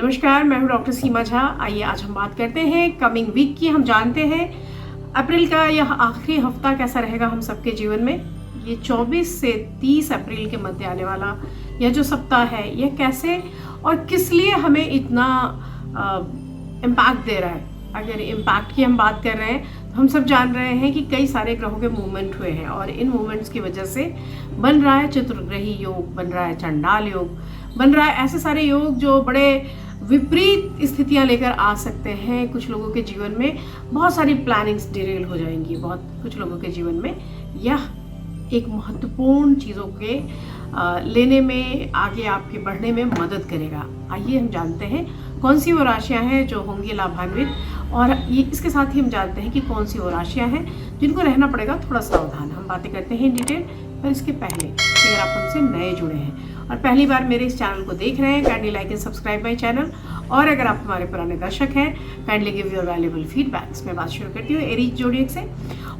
नमस्कार, मैं हूं डॉक्टर सीमा झा। आइए आज हम बात करते हैं कमिंग वीक की। हम जानते हैं अप्रैल का यह आखिरी हफ्ता कैसा रहेगा हम सबके जीवन में। ये 24 से 30 अप्रैल के मध्य आने वाला यह जो सप्ताह है, यह कैसे और किस लिए हमें इतना इम्पैक्ट दे रहा है। अगर इम्पैक्ट की हम बात कर रहे हैं तो हम सब जान रहे हैं कि कई सारे ग्रहों के मूवमेंट हुए हैं और इन मूवमेंट्स की वजह से बन रहा है चतुर्ग्रही योग, बन रहा है चंडाल योग, बन रहा है ऐसे सारे योग जो बड़े विपरीत स्थितियां लेकर आ सकते हैं। कुछ लोगों के जीवन में बहुत सारी प्लानिंग्स डिरेल हो जाएंगी। बहुत कुछ लोगों के जीवन में यह एक महत्वपूर्ण चीज़ों के लेने में, आगे आपके बढ़ने में मदद करेगा। आइए हम जानते हैं कौन सी वो राशियां हैं जो होंगी लाभान्वित, और ये इसके साथ ही हम जानते हैं कि कौन सी वो राशियां हैं जिनको रहना पड़ेगा थोड़ा सावधान। हम बातें करते हैं इन डिटेल, पर इसके पहले अगर आप हमसे नए जुड़े हैं और पहली बार मेरे इस चैनल को देख रहे हैं, kindly like and subscribe my channel. और अगर आप हमारे पुराने दर्शक हैं, kindly give your valuable feedbacks. मैं बात शुरू करती हूँ एरीज जोडिएक से।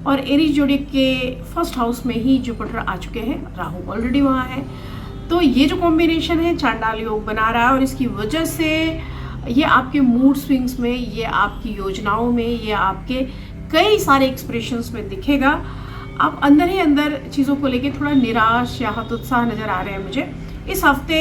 और एरीज जोडिएक के फर्स्ट हाउस में ही जुपिटर आ चुके हैं, राहु ऑलरेडी वहाँ है। तो ये जो कॉम्बिनेशन है चांडाल योग बना रहा है और इसकी वजह से ये आपके मूड स्विंग्स में, ये आपकी योजनाओं में, ये आपके कई सारे एक्सप्रेशंस में दिखेगा। आप अंदर ही अंदर चीज़ों को लेके थोड़ा निराश या हतोत्साह नज़र आ रहे हैं मुझे इस हफ्ते।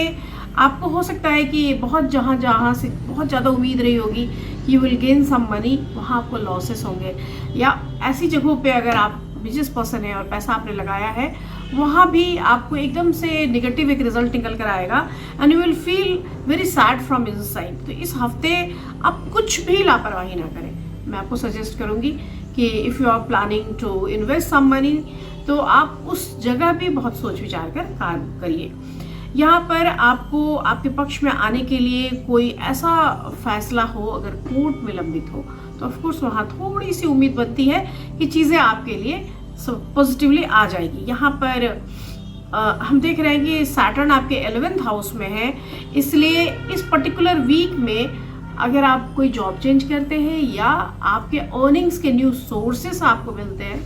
आपको हो सकता है कि बहुत जहाँ से बहुत ज़्यादा उम्मीद रही होगी कि you will gain some money, वहाँ आपको लॉसेस होंगे। या ऐसी जगहों पे अगर आप बिजनेस पर्सन है और पैसा आपने लगाया है, वहाँ भी आपको एकदम से नेगेटिव एक रिजल्ट निकल कर आएगा and you will feel very sad from inside. तो इस हफ्ते आप कुछ भी लापरवाही ना करें। मैं आपको सजेस्ट करूँगी कि if you are planning to invest some money, तो आप उस जगह भी बहुत सोच विचार कर काम करिए। यहाँ पर आपको आपके पक्ष में आने के लिए कोई ऐसा फैसला हो, अगर कोर्ट में लंबित हो, तो ऑफकोर्स वहाँ थोड़ी सी उम्मीद बनती है कि चीज़ें आपके लिए पॉजिटिवली आ जाएगी। यहाँ पर हम देख रहे हैं कि सैटर्न आपके 11th हाउस में है, इसलिए इस पर्टिकुलर वीक में अगर आप कोई जॉब चेंज करते हैं या आपके अर्निंग्स के न्यू सोर्सेस आपको मिलते हैं,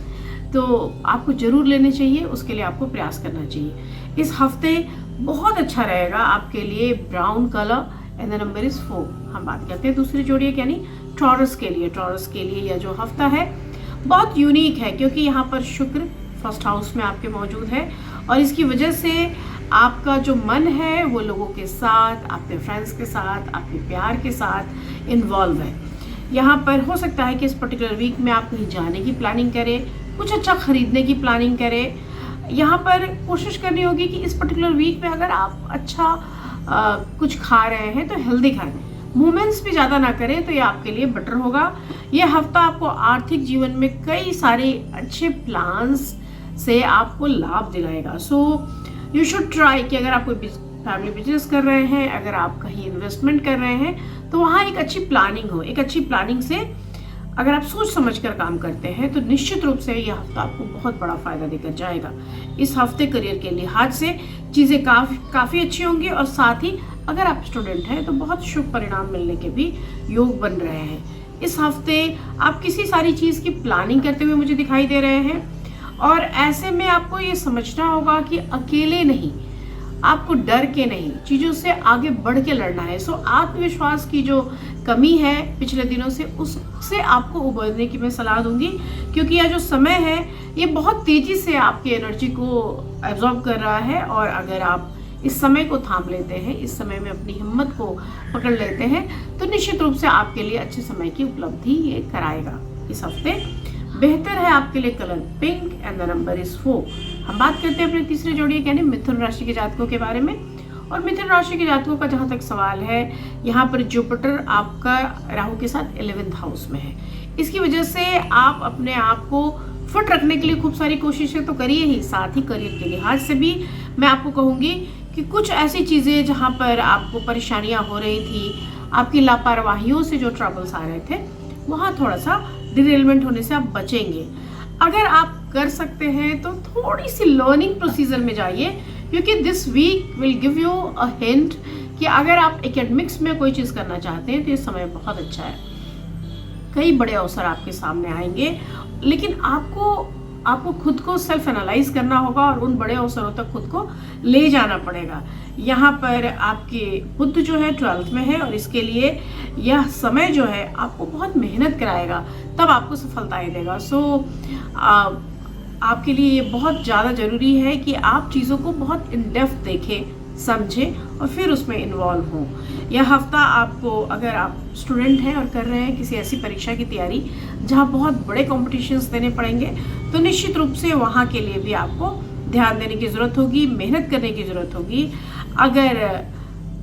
तो आपको ज़रूर लेने चाहिए। उसके लिए आपको प्रयास करना चाहिए। इस हफ्ते बहुत अच्छा रहेगा आपके लिए brown colour and the number is 4। हम बात करते हैं दूसरी जोड़िए यानी टॉरस के लिए। टॉरस के लिए यह जो हफ्ता है बहुत यूनिक है, क्योंकि यहाँ पर शुक्र फर्स्ट हाउस में आपके मौजूद है और इसकी वजह से आपका जो मन है वो लोगों के साथ, अपने फ्रेंड्स के साथ, आपके प्यार के साथ इन्वॉल्व है। यहाँ पर हो सकता है कि इस पर्टिकुलर वीक में आप कहीं जाने की प्लानिंग करें, कुछ अच्छा खरीदने की प्लानिंग करें। यहाँ पर कोशिश करनी होगी कि इस पर्टिकुलर वीक में अगर आप अच्छा कुछ खा रहे हैं तो हेल्दी खाएं, मूवमेंट्स भी ज़्यादा ना करें, तो ये आपके लिए बेटर होगा। ये हफ्ता आपको आर्थिक जीवन में कई सारे अच्छे प्लान्स से आपको लाभ दिलाएगा। सो यू शुड ट्राई कि अगर आप कोई फैमिली बिजनेस कर रहे हैं, अगर आप कहीं इन्वेस्टमेंट कर रहे हैं, तो वहाँ एक अच्छी प्लानिंग हो। एक अच्छी प्लानिंग से अगर आप सोच समझ कर काम करते हैं तो निश्चित रूप से यह हफ्ता आपको बहुत बड़ा फायदा देकर जाएगा। इस हफ्ते करियर के लिहाज से चीज़ें काफ़ी अच्छी होंगी और साथ ही अगर आप स्टूडेंट हैं तो बहुत शुभ परिणाम मिलने के भी योग बन रहे हैं। इस हफ्ते आप किसी सारी चीज़ की प्लानिंग करते हुए मुझे दिखाई दे रहे हैं और ऐसे में आपको ये समझना होगा कि अकेले नहीं, आपको डर के नहीं, चीज़ों से आगे बढ़ के लड़ना है। सो आत्मविश्वास की जो कमी है पिछले दिनों से, उससे आपको उबरने की मैं सलाह दूंगी, क्योंकि यह जो समय है ये बहुत तेज़ी से आपकी एनर्जी को एब्जॉर्ब कर रहा है। और अगर आप इस समय को थाम लेते हैं, इस समय में अपनी हिम्मत को पकड़ लेते हैं, तो निश्चित रूप से आपके लिए अच्छे समय की उपलब्धि ये कराएगा। इस हफ्ते बेहतर है आपके लिए colour pink and the number is 4। हम बात करते हैं अपने तीसरे जोड़ी यानी मिथुन राशि के जातकों के बारे में। और मिथुन राशि के जातकों का जहाँ तक सवाल है, यहाँ पर जुपिटर आपका राहु के साथ 11th हाउस में है। इसकी वजह से आप अपने आप को फिट रखने के लिए खूब सारी कोशिशें तो करिए ही, साथ ही करियर के लिहाज से भी मैं आपको कहूँगी कि कुछ ऐसी चीज़ें जहाँ पर आपको परेशानियाँ हो रही थी, आपकी लापरवाहियों से जो ट्रबल्स आ रहे थे, वहाँ थोड़ा सा डिरेलमेंट होने से आप बचेंगे। अगर आप कर सकते हैं तो थोड़ी सी लर्निंग प्रोसीजर में जाइए, क्योंकि this week will give you a hint कि अगर आप एकेडमिक्स में कोई चीज़ करना चाहते हैं तो ये समय बहुत अच्छा है। कई बड़े अवसर आपके सामने आएंगे, लेकिन आपको आपको खुद को सेल्फ एनालाइज करना होगा और उन बड़े अवसरों तक खुद को ले जाना पड़ेगा। यहाँ पर आपके बुध जो है 12th में है और इसके लिए यह समय जो है आपको बहुत मेहनत कराएगा, तब आपको सफलताएं देगा। आपके लिए ये बहुत ज़्यादा ज़रूरी है कि आप चीज़ों को बहुत इन डेप्थ देखें, समझें और फिर उसमें इन्वॉल्व हों। यह हफ्ता आपको, अगर आप स्टूडेंट हैं और कर रहे हैं किसी ऐसी परीक्षा की तैयारी जहां बहुत बड़े कॉम्पिटिशन्स देने पड़ेंगे, तो निश्चित रूप से वहां के लिए भी आपको ध्यान देने की ज़रूरत होगी, मेहनत करने की ज़रूरत होगी। अगर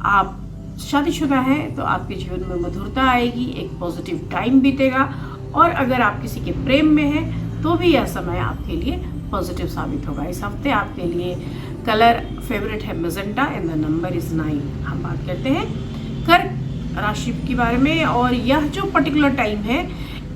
आप शादीशुदा हैं तो आपके जीवन में मधुरता आएगी, एक पॉजिटिव टाइम बीतेगा, और अगर आप किसी के प्रेम में हैं तो भी यह समय आपके लिए पॉजिटिव साबित होगा। इस हफ्ते आपके लिए कलर फेवरेट है magenta and the number is 9। हम बात करते हैं कर्क राशि के बारे में, और यह जो पर्टिकुलर टाइम है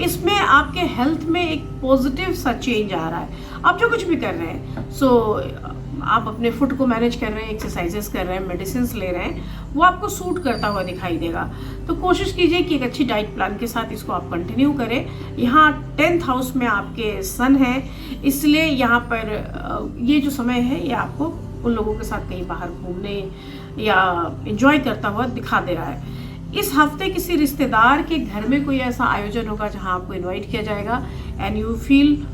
इसमें आपके हेल्थ में एक पॉजिटिव सा चेंज आ रहा है। आप जो कुछ भी कर रहे हैं, आप अपने फूड को मैनेज कर रहे हैं, एक्सरसाइजेस कर रहे हैं, मेडिसिन ले रहे हैं, वो आपको सूट करता हुआ दिखाई देगा। तो कोशिश कीजिए कि एक अच्छी डाइट प्लान के साथ इसको आप कंटिन्यू करें। यहाँ 10th हाउस में आपके सन है, इसलिए यहाँ पर ये जो समय है ये आपको उन लोगों के साथ कहीं बाहर घूमने या एंजॉय करता हुआ दिखा दे रहा है। इस हफ्ते किसी रिश्तेदार के घर में कोई ऐसा आयोजन होगा जहाँ आपको इन्वाइट किया जाएगा and you feel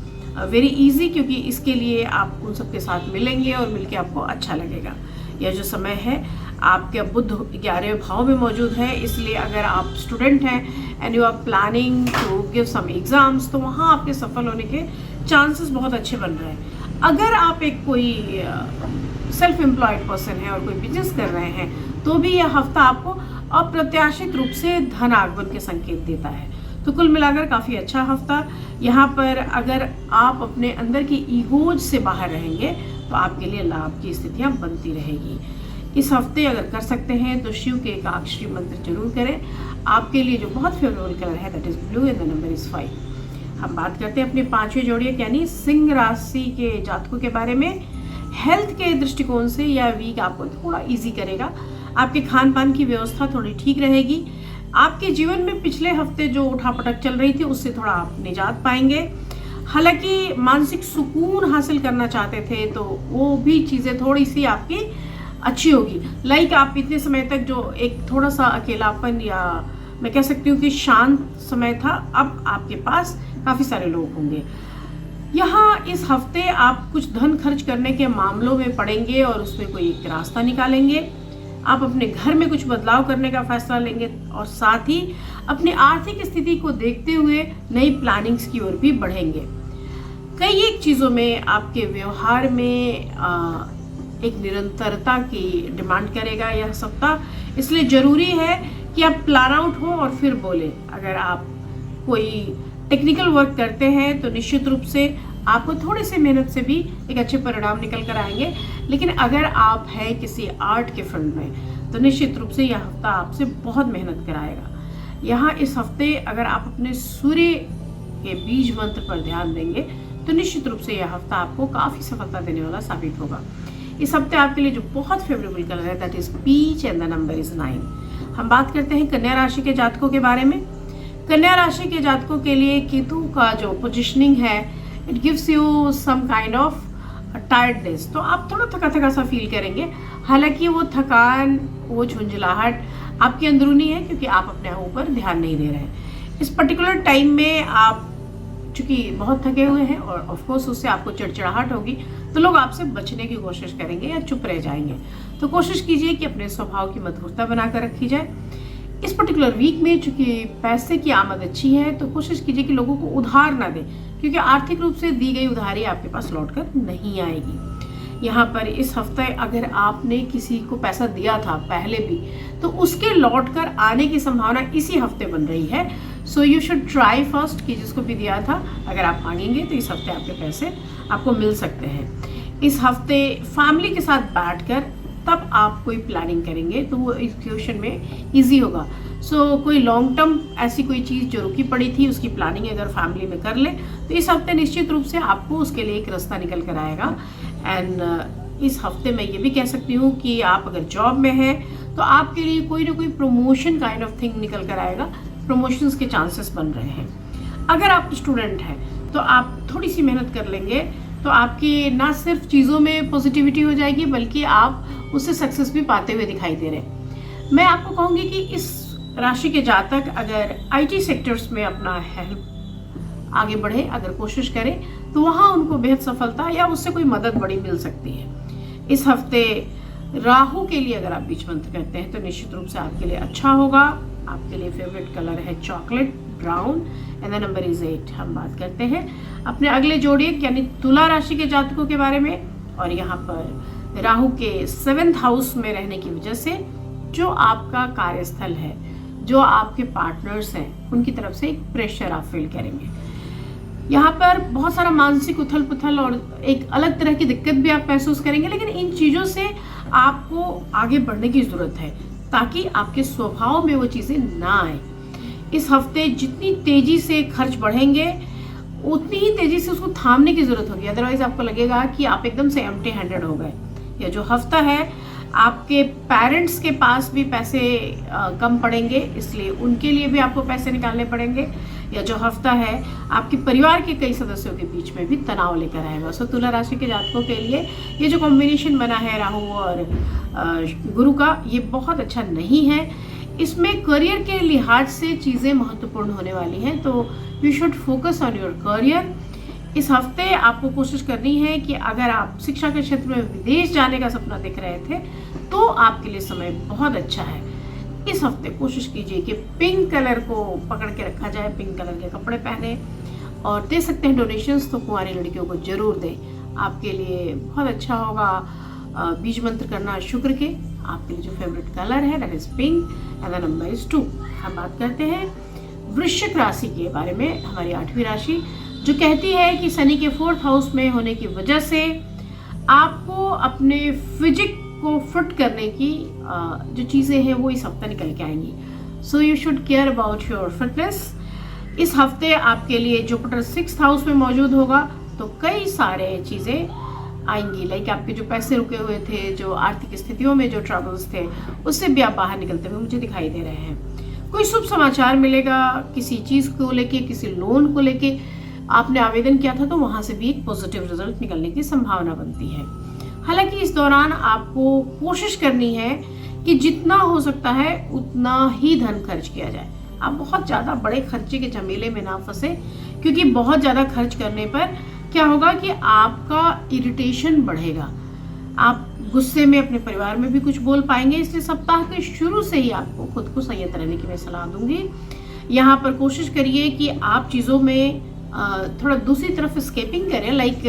very easy, क्योंकि इसके लिए आप उन सबके साथ मिलेंगे और मिलके आपको अच्छा लगेगा। यह जो समय है आपके बुध 11वें भाव में मौजूद है, इसलिए अगर आप स्टूडेंट हैं and you are planning to give some exams, तो वहाँ आपके सफल होने के चांसेस बहुत अच्छे बन रहे हैं। अगर आप एक कोई सेल्फ एम्प्लॉयड पर्सन है और कोई बिजनेस कर रहे हैं, तो भी यह हफ्ता आपको अप्रत्याशित रूप से धन आगमन के संकेत देता है। तो कुल मिलाकर काफ़ी अच्छा हफ्ता। यहाँ पर अगर आप अपने अंदर की ईगोज से बाहर रहेंगे तो आपके लिए लाभ की स्थितियाँ बनती रहेगी। इस हफ्ते अगर कर सकते हैं तो शिव के एकाक्षरी मंत्र जरूर करें। आपके लिए जो बहुत फेवरेबल कलर है that is blue and the number is 5। हम बात करते हैं अपने 5वें जोड़िए यानी सिंह राशि के जातकों के बारे में। हेल्थ के दृष्टिकोण से यह वीक आपको थोड़ा इजी करेगा। आपके खान पान की व्यवस्था थोड़ी ठीक रहेगी। आपके जीवन में पिछले हफ्ते जो उठापटक चल रही थी उससे थोड़ा आप निजात पाएंगे। हालांकि मानसिक सुकून हासिल करना चाहते थे तो वो भी चीज़ें थोड़ी सी आपकी अच्छी होगी। लाइक आप इतने समय तक जो एक थोड़ा सा अकेलापन या मैं कह सकती हूँ कि शांत समय था, अब आपके पास काफ़ी सारे लोग होंगे। यहाँ इस हफ्ते आप कुछ धन खर्च करने के मामलों में पड़ेंगे और उसमें कोई एक रास्ता निकालेंगे। आप अपने घर में कुछ बदलाव करने का फैसला लेंगे और साथ ही अपनी आर्थिक स्थिति को देखते हुए नई प्लानिंग्स की ओर भी बढ़ेंगे। कई एक चीज़ों में आपके व्यवहार में एक निरंतरता की डिमांड करेगा यह सप्ताह, इसलिए ज़रूरी है कि आप प्लान आउट हो और फिर बोलें। अगर आप कोई टेक्निकल वर्क करते हैं तो निश्चित रूप से आपको थोड़ी सी मेहनत से भी एक अच्छे परिणाम निकल कर आएंगे। लेकिन अगर आप हैं किसी आर्ट के फील्ड में तो निश्चित रूप से यह हफ्ता आपसे बहुत मेहनत कराएगा। यहाँ इस हफ्ते अगर आप अपने सूर्य के बीज मंत्र पर ध्यान देंगे तो निश्चित रूप से यह हफ्ता आपको काफ़ी सफलता देने वाला साबित होगा। इस हफ्ते आपके लिए जो बहुत फेवरेबल कलर है that is peach and the number is 9। हम बात करते हैं कन्या राशि के जातकों के बारे में। कन्या राशि के जातकों के लिए केतु का जो पोजिशनिंग है it gives you some kind of tiredness, तो आप थोड़ा थका थका सा फील करेंगे। हालांकि वो थकान, वो झुंझलाहट आपकी अंदरूनी है क्योंकि आप अपने ऊपर ध्यान नहीं दे रहे हैं। इस पर्टिकुलर टाइम में आप चूंकि बहुत थके हुए हैं और ऑफकोर्स उससे आपको चिड़चिड़ाहट होगी, तो लोग आपसे बचने की कोशिश करेंगे या चुप रह जाएंगे। तो कोशिश कीजिए कि अपने स्वभाव की मधुरता बनाकर रखी जाए। इस पर्टिकुलर वीक में चूंकि पैसे की आमद अच्छी है तो कोशिश कीजिए कि लोगों को उधार ना दें, क्योंकि आर्थिक रूप से दी गई उधारी आपके पास लौट कर नहीं आएगी। यहाँ पर इस हफ्ते अगर आपने किसी को पैसा दिया था पहले भी तो उसके लौट कर आने की संभावना इसी हफ्ते बन रही है। So you should try first कि जिसको भी दिया था अगर आप मांगेंगे तो इस हफ्ते आपके पैसे आपको मिल सकते हैं। इस हफ्ते फैमिली के साथ बैठकर तब आप कोई प्लानिंग करेंगे तो वो एग्जीक्यूशन में इजी होगा। सो कोई लॉन्ग टर्म ऐसी कोई चीज़ जो रुकी पड़ी थी उसकी प्लानिंग अगर फैमिली में कर ले तो इस हफ्ते निश्चित रूप से आपको उसके लिए एक रास्ता निकल कर आएगा। एंड इस हफ्ते मैं ये भी कह सकती हूँ कि आप अगर जॉब में हैं तो आपके लिए कोई ना कोई प्रमोशन काइंड ऑफ थिंग निकल कर आएगा। प्रमोशंस के चांसेस बन रहे हैं। अगर आप स्टूडेंट हैं तो आप थोड़ी सी मेहनत कर लेंगे तो आपकी ना सिर्फ चीज़ों में पॉजिटिविटी हो जाएगी बल्कि आप उससे सक्सेस भी पाते हुए दिखाई दे रहे हैं। मैं आपको कहूँगी कि इस राशि के जातक अगर IT सेक्टर्स में अपना हेल्प आगे बढ़े, अगर कोशिश करें तो वहाँ उनको बेहद सफलता या उससे कोई मदद बड़ी मिल सकती है। इस हफ्ते राहु के लिए अगर आप बीज मंत्र करते हैं तो निश्चित रूप से आपके लिए अच्छा होगा। आपके लिए फेवरेट कलर है chocolate brown and the number is 8। हम बात करते हैं अपने अगले जोड़िए यानी तुला राशि के जातकों के बारे में। और यहाँ पर राहु के 7th हाउस में रहने की वजह से जो आपका कार्यस्थल है, जो आपके पार्टनर्स हैं, उनकी तरफ से एक प्रेशर आप फील करेंगे। यहाँ पर बहुत सारा मानसिक उथल पुथल और एक अलग तरह की दिक्कत भी आप महसूस करेंगे, लेकिन इन चीज़ों से आपको आगे बढ़ने की ज़रूरत है ताकि आपके स्वभाव में वो चीज़ें ना आए। इस हफ्ते जितनी तेज़ी से खर्च बढ़ेंगे उतनी ही तेज़ी से उसको थामने की ज़रूरत होगी, अदरवाइज आपको लगेगा कि आप एकदम से एम्प्टी हैंडेड हो गए। यह जो हफ्ता है आपके पेरेंट्स के पास भी पैसे कम पड़ेंगे, इसलिए उनके लिए भी आपको पैसे निकालने पड़ेंगे। या जो हफ्ता है आपके परिवार के कई सदस्यों के बीच में भी तनाव लेकर आएगा। सो तुला राशि के जातकों के लिए ये जो कॉम्बिनेशन बना है राहु और गुरु का, ये बहुत अच्छा नहीं है। इसमें करियर के लिहाज से चीज़ें महत्वपूर्ण होने वाली हैं, तो you should focus on your career. इस हफ्ते आपको कोशिश करनी है कि अगर आप शिक्षा के क्षेत्र में विदेश जाने का सपना देख रहे थे तो आपके लिए समय बहुत अच्छा है। इस हफ्ते कोशिश कीजिए कि पिंक कलर को पकड़ के रखा जाए, पिंक कलर के कपड़े पहने और दे सकते हैं डोनेशंस तो कुंवारी लड़कियों को जरूर दें, आपके लिए बहुत अच्छा होगा। बीज मंत्र करना शुक्र के, आपके लिए जो फेवरेट कलर है that is pink and the number is 2। हम बात करते हैं वृश्चिक राशि के बारे में, हमारी 8वीं राशि, जो कहती है कि शनि के 4th हाउस में होने की वजह से आपको अपने फिजिक को फिट करने की जो चीज़ें हैं वो इस हफ्ते निकल के आएंगी। So you should care about your fitness. इस हफ्ते आपके लिए जुपिटर 6th हाउस में मौजूद होगा तो कई सारे चीज़ें आएंगी, लाइक आपके जो पैसे रुके हुए थे, जो आर्थिक स्थितियों में जो ट्रबल्स थे, उससे भी आप बाहर निकलते हुए मुझे दिखाई दे रहे हैं। कोई शुभ समाचार मिलेगा किसी चीज़ को लेके, किसी लोन को लेके आपने आवेदन किया था तो वहाँ से भी एक पॉजिटिव रिजल्ट निकलने की संभावना बनती है। हालांकि इस दौरान आपको कोशिश करनी है कि जितना हो सकता है उतना ही धन खर्च किया जाए। आप बहुत ज़्यादा बड़े खर्चे के झमेले में ना फंसे, क्योंकि बहुत ज़्यादा खर्च करने पर क्या होगा कि आपका इरिटेशन बढ़ेगा, आप गुस्से में अपने परिवार में भी कुछ बोल पाएंगे। इसलिए सप्ताह के शुरू से ही आपको खुद को संयत रहने की मैं सलाह दूंगी। यहाँ पर कोशिश करिए कि आप चीज़ों में थोड़ा दूसरी तरफ स्केपिंग करें, like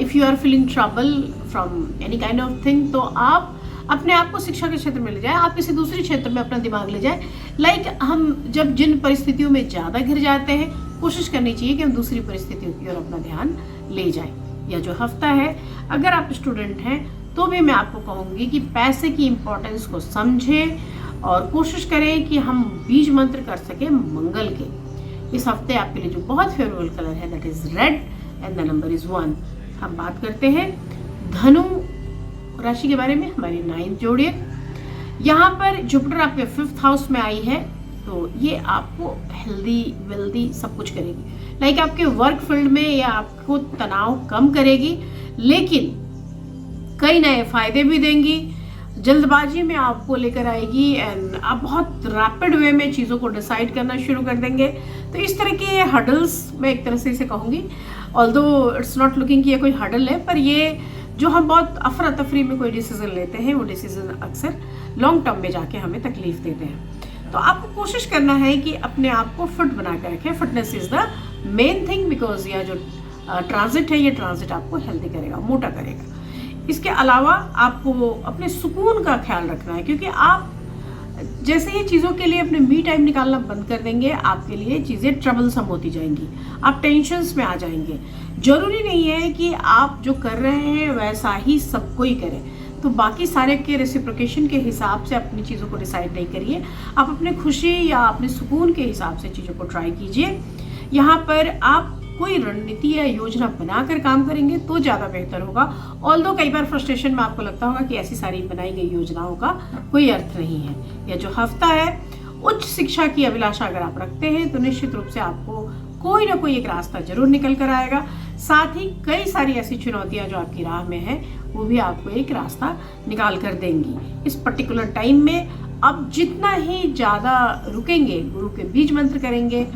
if you are feeling trouble from any kind of thing तो आप अपने आप को शिक्षा के क्षेत्र में ले जाए, आप किसी दूसरे क्षेत्र में अपना दिमाग ले जाए। लाइक हम जब जिन परिस्थितियों में ज़्यादा घिर जाते हैं, कोशिश करनी चाहिए कि हम दूसरी परिस्थितियों की ओर अपना ध्यान ले जाएं। यह जो हफ्ता है, अगर आप स्टूडेंट हैं तो भी मैं आपको कहूँगी कि पैसे की इम्पोर्टेंस को समझें और कोशिश करें कि हम बीज मंत्र कर सकें मंगल के। इस हफ्ते आपके लिए जो बहुत फेवरेबल कलर है that is red and the number is 1। हम बात करते हैं धनु राशि के बारे में, हमारी 9th जोड़िए। यहाँ पर जुपिटर आपके 5th हाउस में आई है तो ये आपको हेल्दी वेल्दी सब कुछ करेगी, लाइक आपके वर्क फील्ड में या आपको तनाव कम करेगी, लेकिन कई नए फायदे भी देंगी। जल्दबाजी में आपको लेकर आएगी एंड आप बहुत रैपिड वे में चीज़ों को डिसाइड करना शुरू कर देंगे। तो इस तरह के हडल्स मैं एक तरह से इसे कहूँगी, ऑल्दो इट्स नॉट लुकिंग कि ये कोई हडल है, पर ये जो हम बहुत अफरा तफरी में कोई डिसीजन लेते हैं वो डिसीजन अक्सर लॉन्ग टर्म में जाके हमें तकलीफ देते हैं। तो आपको कोशिश करना है कि अपने आप को फिट बना कर रखें। Fitness is the main thing, because यह जो ट्रांजिट है ये ट्रांजिट आपको हेल्दी करेगा, मोटा करेगा। इसके अलावा आपको अपने सुकून का ख्याल रखना है, क्योंकि आप जैसे ही चीज़ों के लिए अपने मी टाइम निकालना बंद कर देंगे, आपके लिए चीज़ें ट्रबलसम होती जाएंगी, आप टेंशन्स में आ जाएंगे। जरूरी नहीं है कि आप जो कर रहे हैं वैसा ही सब कोई करे, तो बाकी सारे के रेसिप्रोकेशन के हिसाब से अपनी चीज़ों को डिसाइड नहीं करिए, आप अपने खुशी या अपने सुकून के हिसाब से चीज़ों को ट्राई कीजिए। यहाँ पर आप कोई रणनीति या योजना बनाकर काम करेंगे तो ज़्यादा बेहतर होगा। ऑल्दो कई बार फ्रस्ट्रेशन में आपको लगता होगा कि ऐसी सारी बनाई गई योजनाओं का कोई अर्थ नहीं है। यह जो हफ्ता है, उच्च शिक्षा की अभिलाषा अगर आप रखते हैं तो निश्चित रूप से आपको कोई ना कोई एक रास्ता जरूर निकल कर आएगा। साथ ही कई सारी ऐसी चुनौतियां जो आपकी राह में है वो भी आपको एक रास्ता निकाल कर देंगी। इस पर्टिकुलर टाइम में अब जितना ही ज़्यादा रुकेंगे, गुरु के बीज मंत्र करेंगे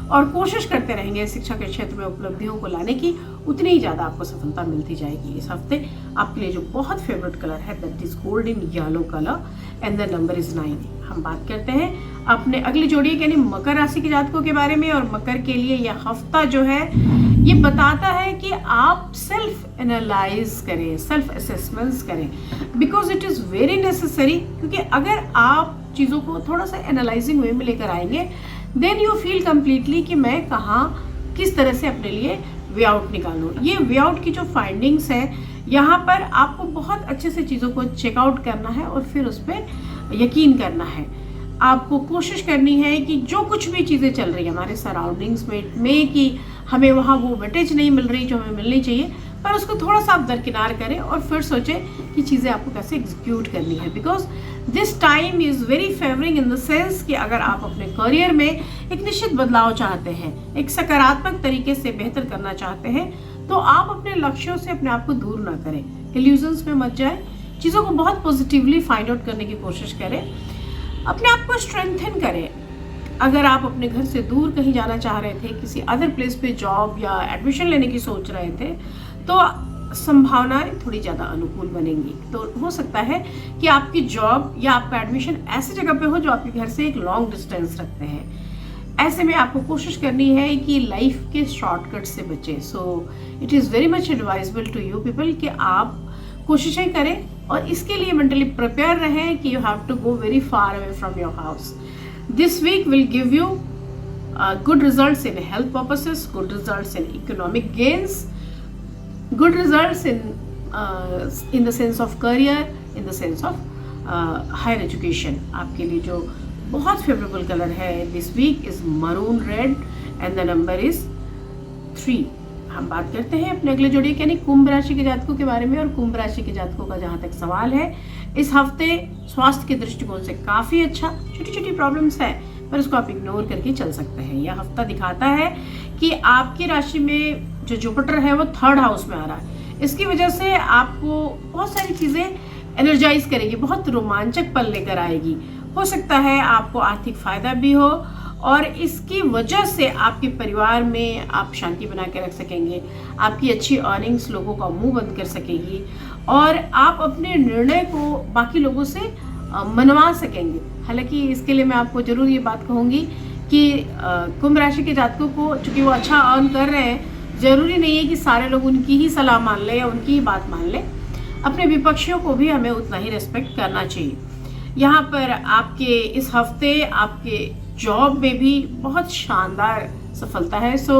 और कोशिश करते रहेंगे शिक्षा के क्षेत्र में उपलब्धियों को लाने की, उतनी ही ज़्यादा आपको सफलता मिलती जाएगी। इस हफ्ते आपके लिए जो बहुत फेवरेट कलर है that is golden yellow colour and the number is 9। हम बात करते हैं अपने अगली जोड़ी यानी मकर राशि के जातकों के बारे में। और मकर के लिए यह हफ्ता जो है ये बताता है कि आप सेल्फ एनालाइज करें, सेल्फ असेसमेंट्स करें, because it is very necessary. क्योंकि अगर आप चीज़ों को थोड़ा सा एनालाइजिंग वे में लेकर आएंगे देन यू फील कम्प्लीटली कि मैं कहाँ किस तरह से अपने लिए वे आउट निकालूँ। ये वे आउट की जो फाइंडिंग्स है यहाँ पर आपको बहुत अच्छे से चीज़ों को चेकआउट करना है और फिर उस पर यकीन करना है। आपको कोशिश करनी है कि जो कुछ भी चीज़ें चल रही है हमारे सराउंडिंग्स में कि हमें वहाँ वो वेटेज नहीं मिल रही जो हमें मिलनी चाहिए, पर उसको थोड़ा सा आप दरकिनार करें और फिर सोचें कि चीज़ें आपको कैसे एग्जीक्यूट करनी है। Because this time is very favouring in the sense कि अगर आप अपने करियर में एक निश्चित बदलाव चाहते हैं, एक सकारात्मक तरीके से बेहतर करना चाहते हैं, तो आप अपने लक्ष्यों से अपने आप को दूर ना करें, इल्यूजन्स में मत जाए, चीज़ों को बहुत पॉजिटिवली फाइंड आउट करने की कोशिश करें, अपने आप को स्ट्रेंथन करें। अगर आप अपने घर से दूर कहीं जाना चाह रहे थे, किसी अदर प्लेस पे जॉब या एडमिशन लेने की सोच रहे थे, तो संभावनाएं थोड़ी ज़्यादा अनुकूल बनेंगी। तो हो सकता है कि आपकी जॉब या आपका एडमिशन ऐसी जगह पे हो जो आपके घर से एक लॉन्ग डिस्टेंस रखते हैं। ऐसे में आपको कोशिश करनी है कि लाइफ के शॉर्टकट से बचें। So it is very much advisable to you people कि आप कोशिशें करें और इसके लिए मेंटली प्रिपेयर रहें कि you have to go very far away from your house. This week will give you good results in health purposes, good results in economic gains, good results in the sense of career, in the sense of higher education। आपके लिए जो बहुत favourable colour है this week is maroon red and the number is 3। हम बात करते हैं अपने अगले जोड़ी यानी कुंभ राशि के जातकों के बारे में। और कुंभ राशि के जातकों का जहाँ तक सवाल है, इस हफ्ते स्वास्थ्य के दृष्टिकोण से काफ़ी अच्छा, छोटी छोटी प्रॉब्लम्स है पर उसको आप इग्नोर करके चल सकते हैं। यह हफ्ता दिखाता है कि आपकी राशि में जो जुपिटर है वो 3rd हाउस में आ रहा है। इसकी वजह से आपको बहुत सारी चीज़ें एनर्जाइज करेगी, बहुत रोमांचक पल लेकर आएगी। हो सकता है आपको आर्थिक फायदा भी हो और इसकी वजह से आपके परिवार में आप शांति बना के रख सकेंगे, आपकी अच्छी अर्निंग्स लोगों का मुंह बंद कर सकेगी और आप अपने निर्णय को बाकी लोगों से मनवा सकेंगे। हालांकि इसके लिए मैं आपको जरूर ये बात कहूँगी कि कुंभ राशि के जातकों को चूँकि वो अच्छा अर्न कर रहे हैं, ज़रूरी नहीं है कि सारे लोग उनकी ही सलाह मान लें या उनकी ही बात मान लें। अपने विपक्षियों को भी हमें उतना ही रेस्पेक्ट करना चाहिए। यहाँ पर आपके इस हफ्ते आपके जॉब में भी बहुत शानदार सफलता है। So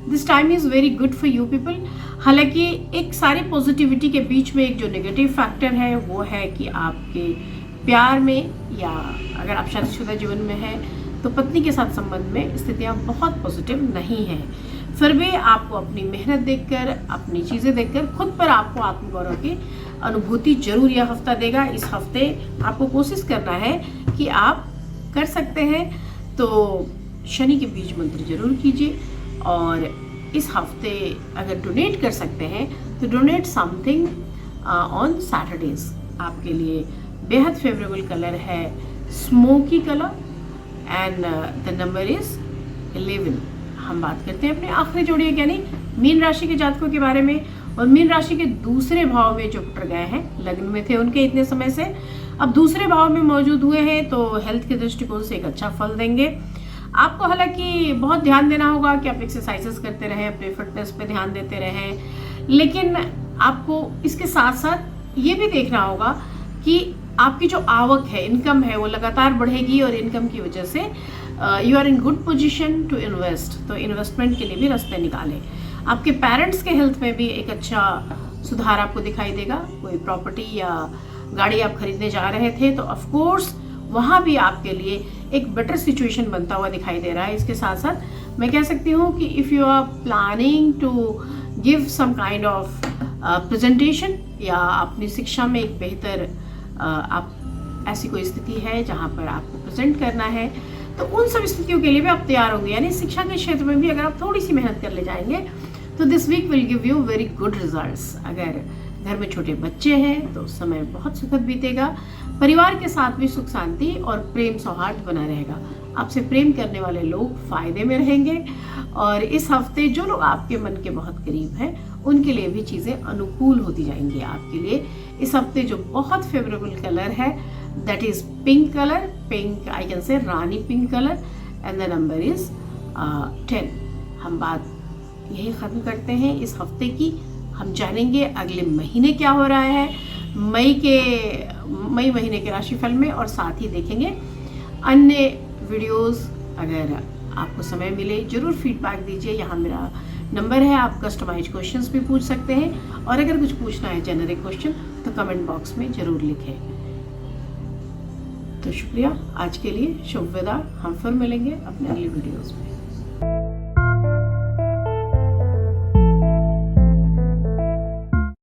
this time is very good for you people. हालांकि एक सारी पॉजिटिविटी के बीच में एक जो नेगेटिव फैक्टर है वो है कि आपके प्यार में या अगर आप शादीशुदा जीवन में हैं तो पत्नी के साथ संबंध में स्थितियाँ बहुत पॉजिटिव नहीं हैं। फिर भी आपको अपनी मेहनत देखकर, अपनी चीज़ें देखकर खुद पर आपको आत्मगौरव की अनुभूति जरूर यह हफ्ता देगा। इस हफ्ते आपको कोशिश करना है कि आप कर सकते हैं तो शनि के बीज मंत्र जरूर कीजिए। और इस हफ्ते अगर डोनेट कर सकते हैं तो डोनेट समथिंग ऑन सैटरडेज। आपके लिए बेहद फेवरेबल कलर है smoky colour and the number is 11। हम बात करते हैं अपने आखिरी जोड़ी यानी मीन राशि के जातकों के बारे में। और मीन राशि के दूसरे भाव में जुपिटर गए हैं, लग्न में थे उनके इतने समय से, अब दूसरे भाव में मौजूद हुए हैं तो हेल्थ के दृष्टिकोण से एक अच्छा फल देंगे। आपको हालांकि बहुत ध्यान देना होगा कि आप एक्सरसाइजेस करते रहें, अपने फिटनेस पे ध्यान देते रहें, लेकिन आपको इसके साथ साथ ये भी देखना होगा कि आपकी जो आवक है, इनकम है, वो लगातार बढ़ेगी और इनकम की वजह से you are in good position to invest. तो इन्वेस्टमेंट के लिए भी रास्ते निकालें। आपके पेरेंट्स के हेल्थ में भी एक अच्छा सुधार आपको दिखाई देगा। कोई प्रॉपर्टी या गाड़ी आप खरीदने जा रहे थे तो ऑफ कोर्स वहाँ भी आपके लिए एक बेटर सिचुएशन बनता हुआ दिखाई दे रहा है। इसके साथ साथ मैं कह सकती हूँ कि if you are planning to give some kind of presentation या अपनी शिक्षा में एक बेहतर आप ऐसी कोई स्थिति है जहाँ पर आपको प्रेजेंट करना है तो उन सब स्थितियों के लिए भी आप तैयार होंगे। यानी शिक्षा के क्षेत्र में भी अगर आप थोड़ी सी मेहनत कर ले जाएंगे तो this week will give you very good results. अगर घर में छोटे बच्चे हैं तो समय बहुत सुखद बीतेगा। परिवार के साथ भी सुख शांति और प्रेम सौहार्द बना रहेगा। आपसे प्रेम करने वाले लोग फायदे में रहेंगे और इस हफ्ते जो लोग आपके मन के बहुत करीब हैं उनके लिए भी चीज़ें अनुकूल होती जाएंगी आपके लिए। इस हफ्ते जो बहुत फेवरेबल कलर है that is pink colour, pink I can say Rani pink colour and the number is 10। हम बात यही ख़त्म करते हैं इस हफ्ते की। हम जानेंगे अगले महीने क्या हो रहा है मई महीने के राशिफल में, और साथ ही देखेंगे अन्य वीडियोस। अगर आपको समय मिले जरूर फीडबैक दीजिए। यहाँ मेरा नंबर है, आप कस्टमाइज क्वेश्चंस भी पूछ सकते हैं, और अगर कुछ पूछना है जेनरिक क्वेश्चन तो कमेंट बॉक्स में ज़रूर लिखें। तो शुक्रिया आज के लिए, शुभ विदा। हम फिर मिलेंगे अपने अगले वीडियोस में।